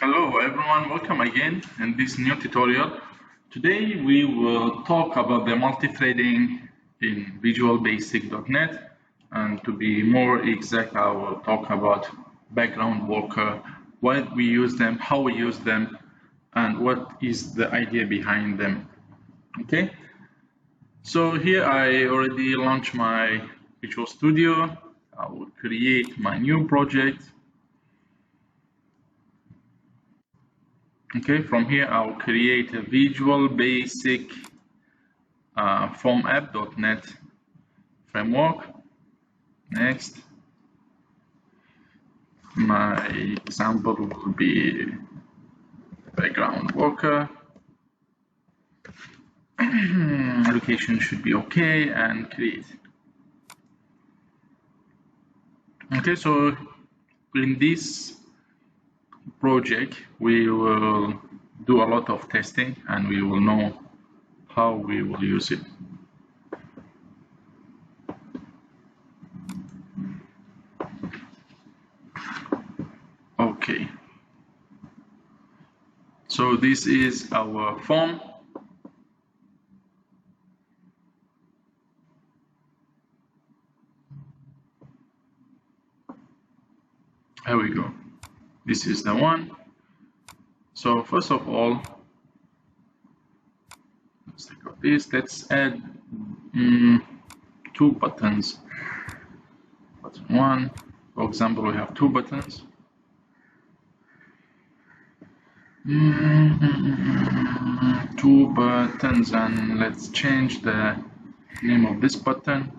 Hello everyone, welcome again in this new tutorial. Today we will talk about the multi-threading in Visual Basic.NET, and to be more exact I will talk about background worker, why we use them, how we use them, and what is the idea behind them. Okay, so here I already launched my Visual Studio. I will create my new project. Okay, from here I'll create a Visual Basic Form app.NET framework. Next, my example will be BackgroundWorker. Location should be okay, and create. Okay, so in this project we will do a lot of testing and we will know how we will use it. Okay, so this is our form. Here we go. This is the one. So first of all, let's take out this. Let's add two buttons. Button one, for example, we have two buttons. Two buttons, and let's change the name of this button.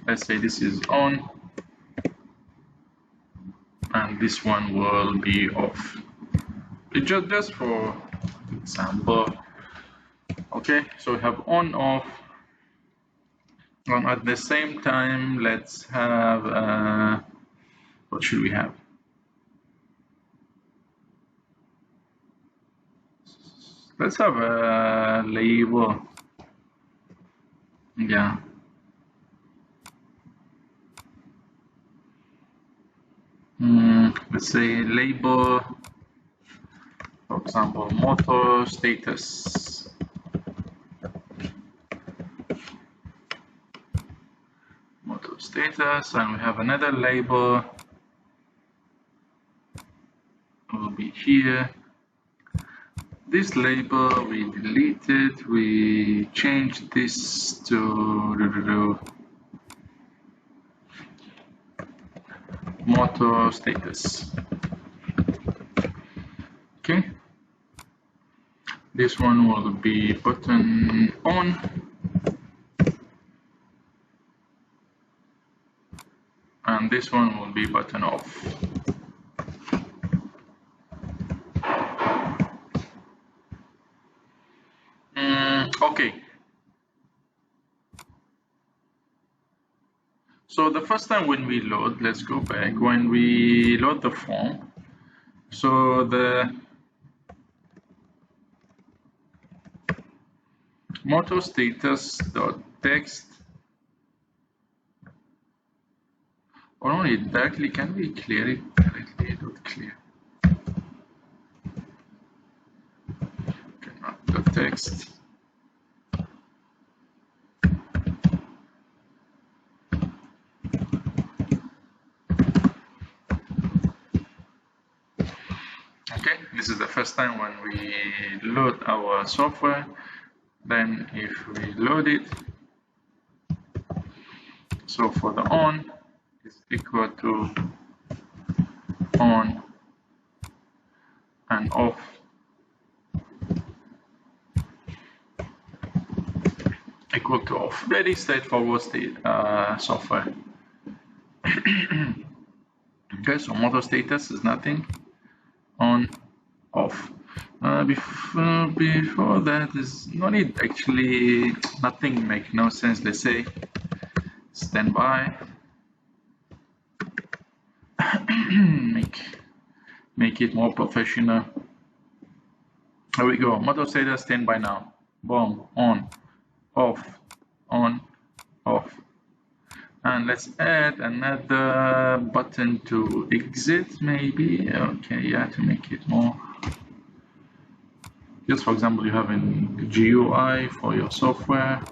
Let's say this is on and this one will be off. It's just for example. Okay, so we have on, off, and at the same time let's have what should we have? Let's have a label. Yeah. Let's say label, for example, motor status. Motor status, and we have another label. Will be here. This label we deleted. We changed this to motor status. Okay, this one will be button on, and this one will be button off. Okay, so the first time when we load, let's go back, when we load the form, so the motor status dot text, or only directly, can we clear it directly? Dot clear. Okay, not the text. Okay, this is the first time when we load our software. Then if we load it, so for the on is equal to on and off. Equal to off. Very straightforward software. Okay, so motor status is nothing. On, off. Before that is no need, actually nothing make no sense. Let's say standby. make it more professional. Here we go. Motor status standby now. Boom, on, off, on, off. And let's add another button to exit, maybe. Okay, yeah, to make it more. Just for example, you have a GUI for your software,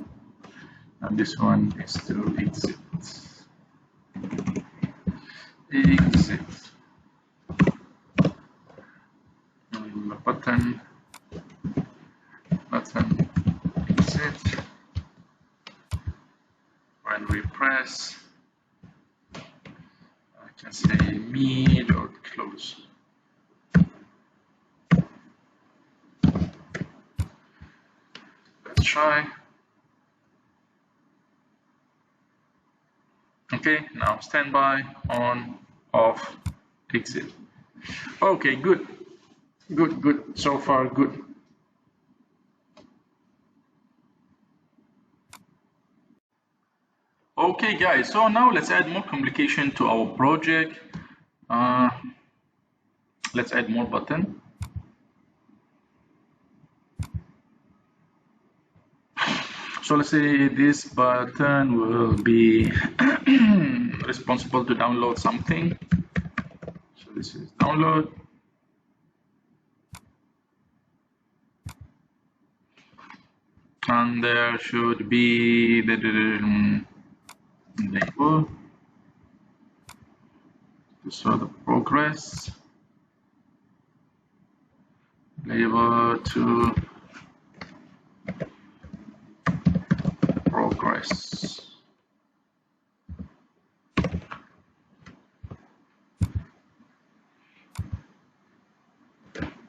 and this one is to exit. Exit. And button, exit. When we press, I can say me.close. Let's try. Okay, now standby, on, off, exit. Okay, good. Good. So far, good. Okay, guys, so now let's add more complication to our project. Let's add more button. So let's say this button will be responsible to download something. So this is download. And there should be the label to show the progress. Label to progress.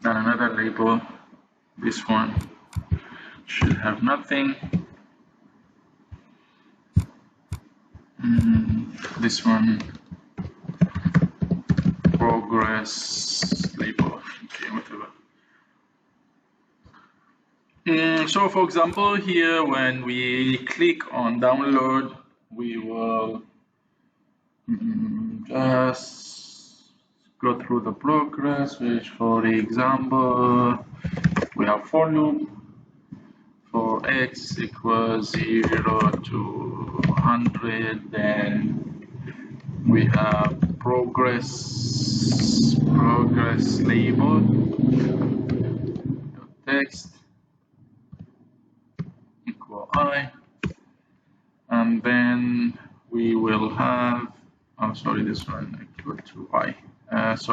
And another label, this one should have nothing. This one, progress label, okay, whatever. So for example, here when we click on download, we will just go through the progress, which for example, we have for loop for x equals 0 to 100, then we have progress label, text equal I, and then we will have, oh sorry, this one equal to I,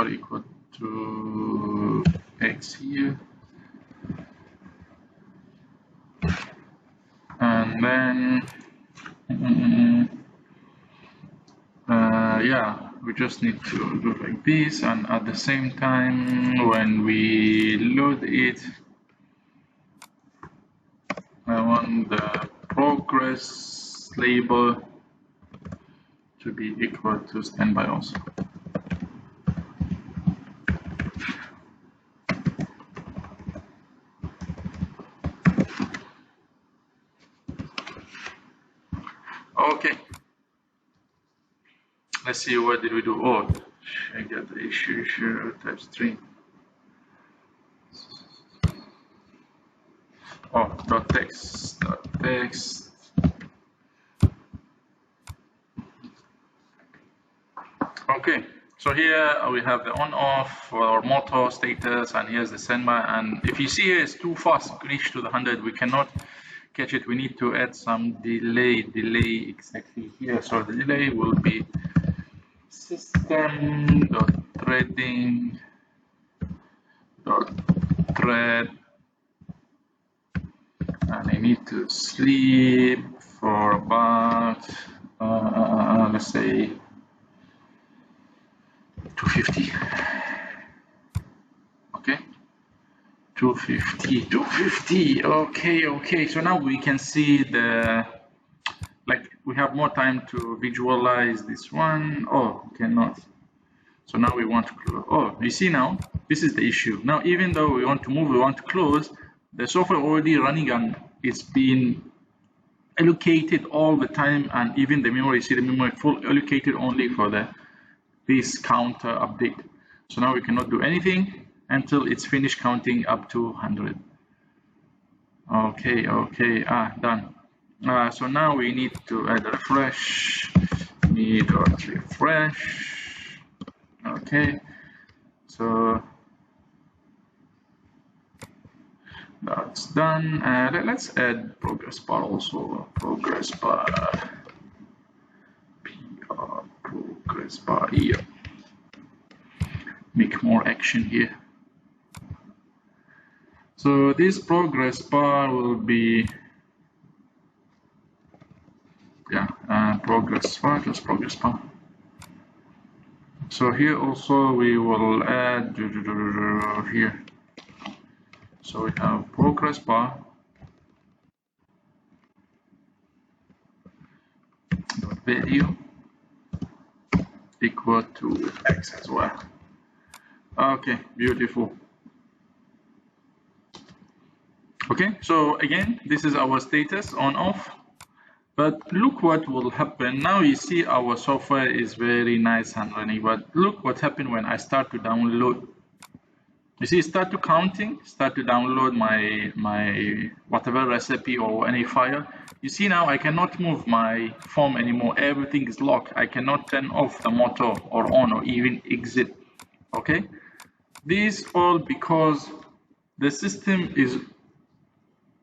equal to x here, and then yeah, we just need to do like this, and at the same time when we load it, I want the progress label to be equal to standby also. Okay, let's see, what did we do? Oh, I got the issue type string. Oh, text. Okay, so here we have the on-off for our motor status, and here's the standby. And if you see here, it's too fast to reach to the 100. We cannot catch it. We need to add some delay exactly here. So the delay will be system.threading.thread, and I need to sleep for about let's say 250. Okay, 250. Okay, so now we can see the, like, we have more time to visualize this one. Oh, cannot. So now we want to close. Oh, you see, now this is the issue. Now even though we want to move, we want to close, the software already running and it's been allocated all the time, and even the memory, see the memory full allocated only for this counter update. So now we cannot do anything until it's finished counting up to 100. Okay, done. So now we need to add a refresh, refresh. Okay, so that's done. Let's add progress bar also. Progress bar, progress bar here. Make more action here. So this progress bar will be progress bar, just progress bar. So here also we will add here. So we have progress bar value equal to X as well. Okay, beautiful. Okay, so again, this is our status on off. But look what will happen. Now you see our software is very nice and running, but look what happened when I start to download. You see, start to counting, start to download my whatever recipe or any file. You see now I cannot move my form anymore. Everything is locked. I cannot turn off the motor or on or even exit. Okay, this all because the system is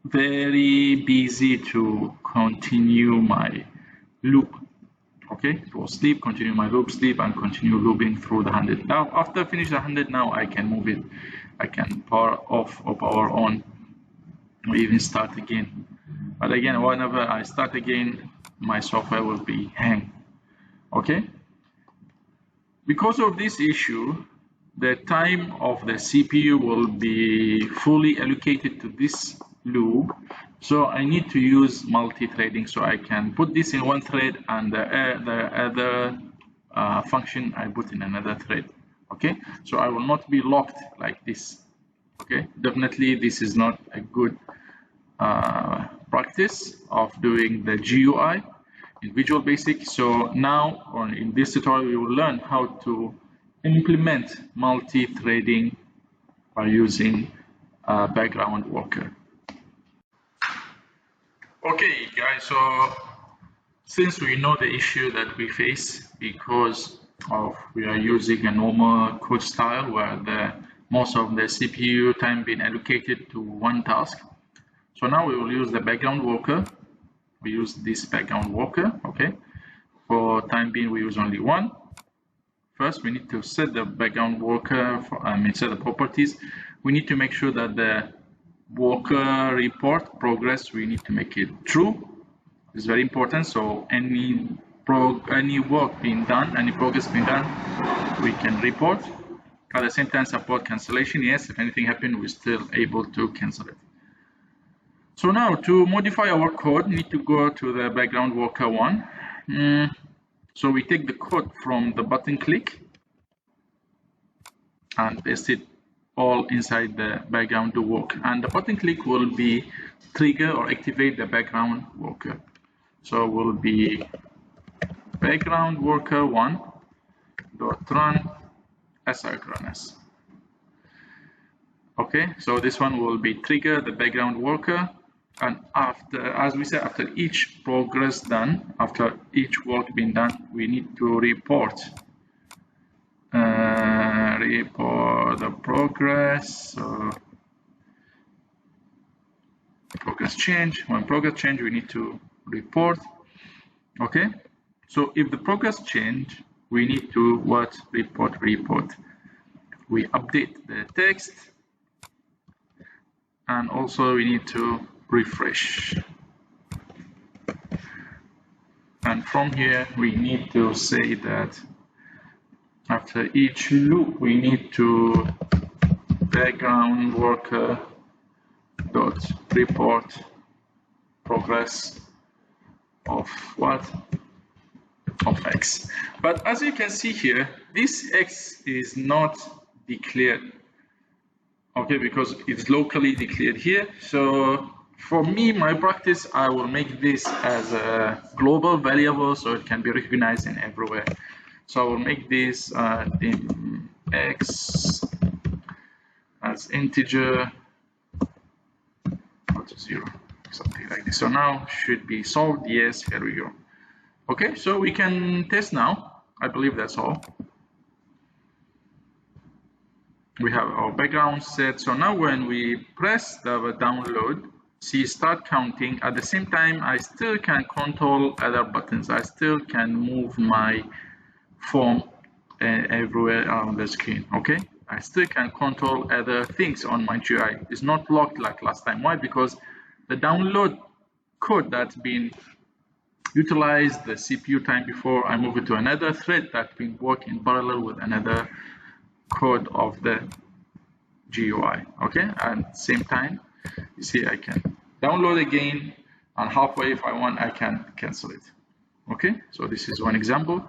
very busy to continue my loop. Okay, so sleep, continue my loop, sleep, and continue looping through the 100. Now, after I finish the 100, now I can move it. I can power off or power on, or even start again. But again, whenever I start again, my software will be hang. Okay. Because of this issue, the time of the CPU will be fully allocated to this loop. So I need to use multi-threading, so I can put this in one thread and the other function I put in another thread. Okay, so I will not be locked like this. Okay, definitely this is not a good practice of doing the GUI in Visual Basic. So now in this tutorial we will learn how to implement multi-threading by using BackgroundWorker. Okay guys, so since we know the issue that we face because of we are using a normal code style where most of the CPU time being allocated to one task. So now we will use the BackgroundWorker. We use this BackgroundWorker. Okay, for time being we use only one. First we need to set the BackgroundWorker, set the properties. We need to make sure that the worker report progress, we need to make it true. It's very important. So any work being done, any progress being done, we can report. At the same time, support cancellation. Yes, if anything happened, we're still able to cancel it. So now to modify our code, we need to go to the BackgroundWorker one. So we take the code from the button click and paste it all inside the BackgroundWorker, and the button click will be trigger or activate the BackgroundWorker. So will be BackgroundWorker one dot run asynchronous. Okay, so this one will be trigger the BackgroundWorker, and after, as we said, after each progress done, after each work being done, we need to report the progress. Progress change. When progress change, we need to report. Okay, so if the progress change, we need to report. We update the text, and also we need to refresh. And from here we need to say that after each loop we need to BackgroundWorker dot report progress of what? Of X. But as you can see here, this X is not declared, okay, because it's locally declared here. So for me, my practice, I will make this as a global variable so it can be recognized in everywhere. So I will make this in X as integer, not 0, something something like this. So now should be solved. Yes, here we go. Okay, so we can test now. I believe that's all. We have our background set. So now when we press the download, see start counting. At the same time, I still can control other buttons. I still can move my form everywhere on the screen. Okay, I still can control other things on my GUI. It's not locked like last time. Why? Because the download code that's been utilized the CPU time before I move it to another thread that's been working in parallel with another code of the GUI. Okay, at the same time, you see I can download again, and halfway if I want I can cancel it. Okay, so this is one example.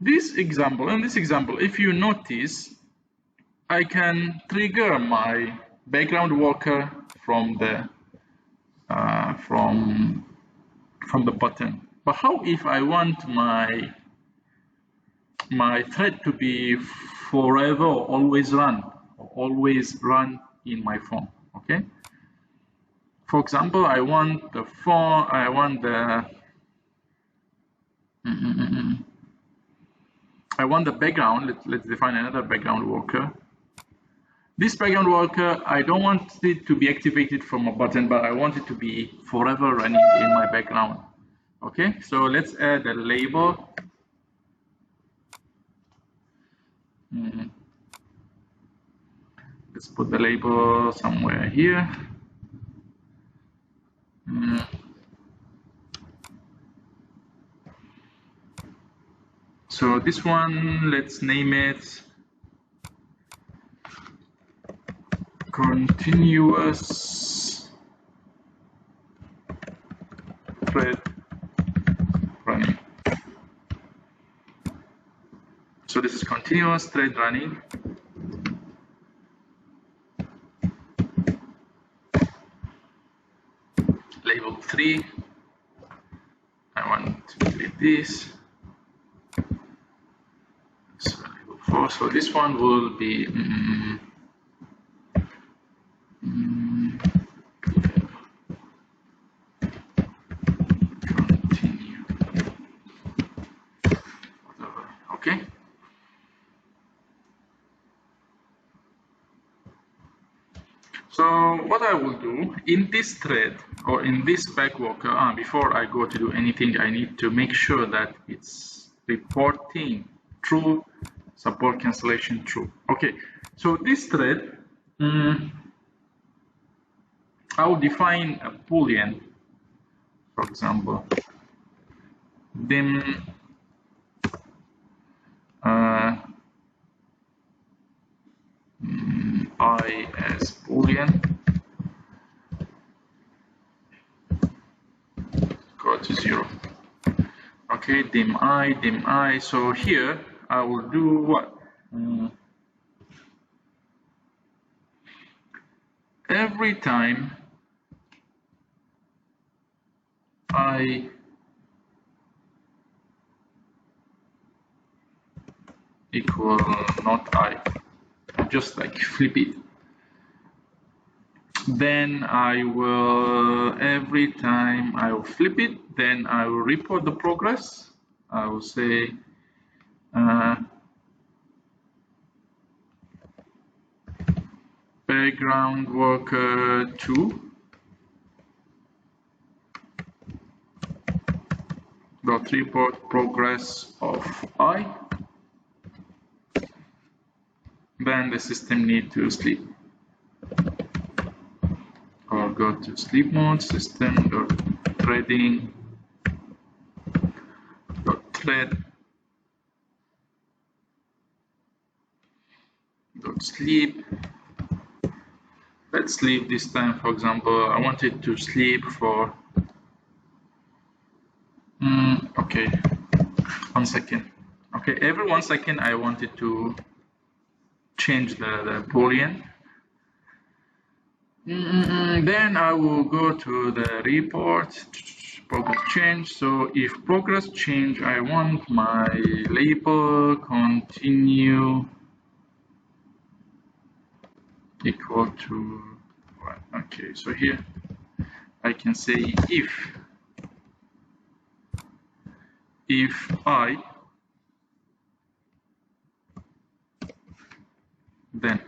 In this example, if you notice, I can trigger my background worker from the button. But how if I want my thread to be forever or always run in my form? Okay. For example, I want the form. I want the background. Let's define another background worker. This background worker, I don't want it to be activated from a button, but I want it to be forever running in my background. Okay, so let's add a label. Let's put the label somewhere here. So this one, let's name it continuous thread running. So this is continuous thread running. Label 3. I want to delete this. So label 4. So this one will be continue. Whatever. Okay. So what I will do in this thread or in this BackWorker, before I go to do anything, I need to make sure that it's reporting true, support cancellation true. Okay, so this thread, I will define a boolean, for example, dim I as boolean go to 0. Okay, dim I. So here I will do what? Every time I equal not I, just like flip it. Then I will, every time I will flip it, then I will report the progress. I will say BackgroundWorker 2 dot report progress of I. Then the system need to sleep, or go to sleep mode. System dot threading dot thread dot sleep. Let's sleep this time. For example, I want it to sleep for okay, 1 second. Okay, every 1 second I want it to change the boolean. Then I will go to the report, progress change. So if progress change, I want my label continue equal to what? Okay, so here I can say if I, then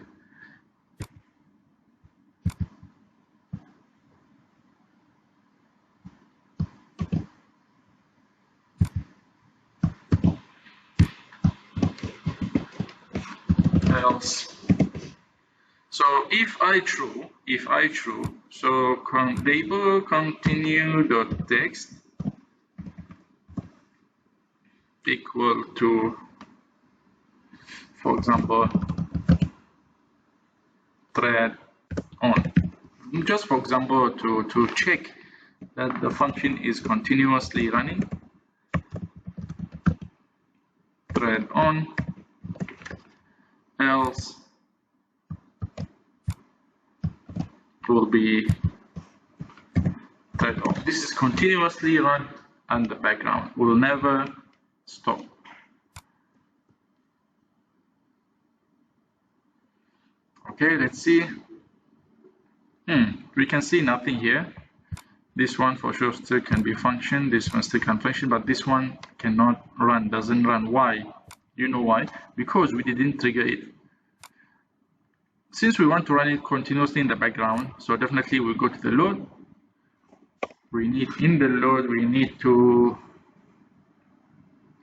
else. So if I true, so label continue.text equal to, for example, thread on. Just for example, to check that the function is continuously running. Thread on, else will be thread off. This is continuously run and the background will never stop. Okay, let's see. We can see nothing here. This one for sure still can be function, this one still can function, but this one cannot run, doesn't run. Why? You know why? Because we didn't trigger it. Since we want to run it continuously in the background, so definitely we'll go to the load. We need in the load, we need to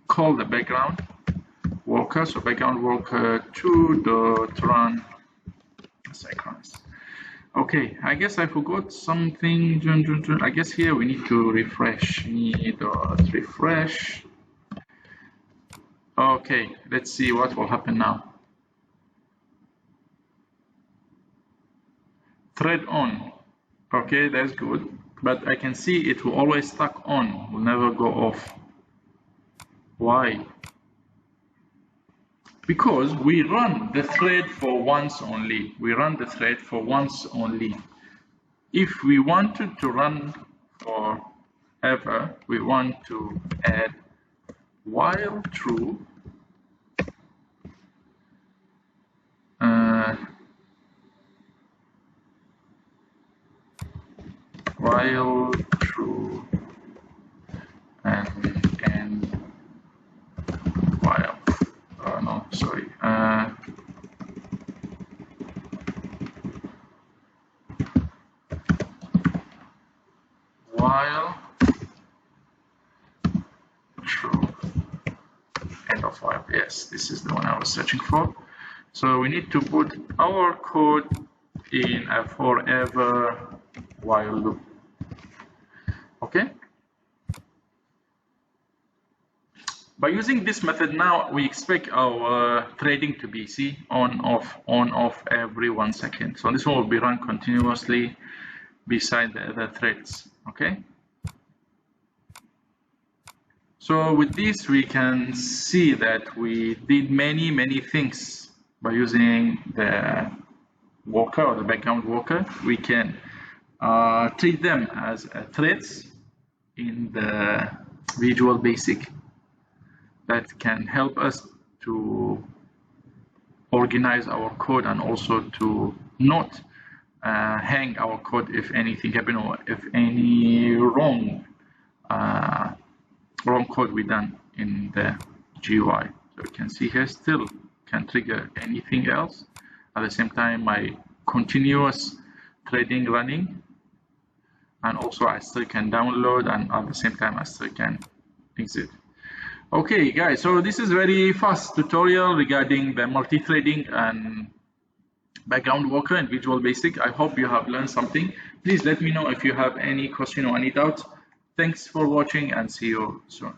call the background worker. So background worker 2.run synchronize. Okay, I guess I forgot something. I guess here we need to refresh. Refresh. Okay, let's see what will happen now. Thread on. Okay, that's good. But I can see it will always stuck on, will never go off. Why? Because we run the thread for once only. We run the thread for once only. If we wanted to run forever, we want to add while true while true and while no, sorry, while true end of while. Yes, this is the one I was searching for. So we need to put our code in a forever while loop. Okay. By using this method now, we expect our threading to be on off every 1 second. So this one will be run continuously beside the other threads. Okay. So with this, we can see that we did many things by using the worker or the background worker. We can treat them as threads in the Visual Basic that can help us to organize our code and also to not hang our code if anything happen or if any wrong code we done in the GUI. So you can see here still can trigger anything else. At the same time, my continuous threading running, and also I still can download, and at the same time I still can exit. Okay guys, so this is very fast tutorial regarding the multi-threading and background worker in Visual Basic. I hope you have learned something. Please let me know if you have any question or any doubt. Thanks for watching and see you soon.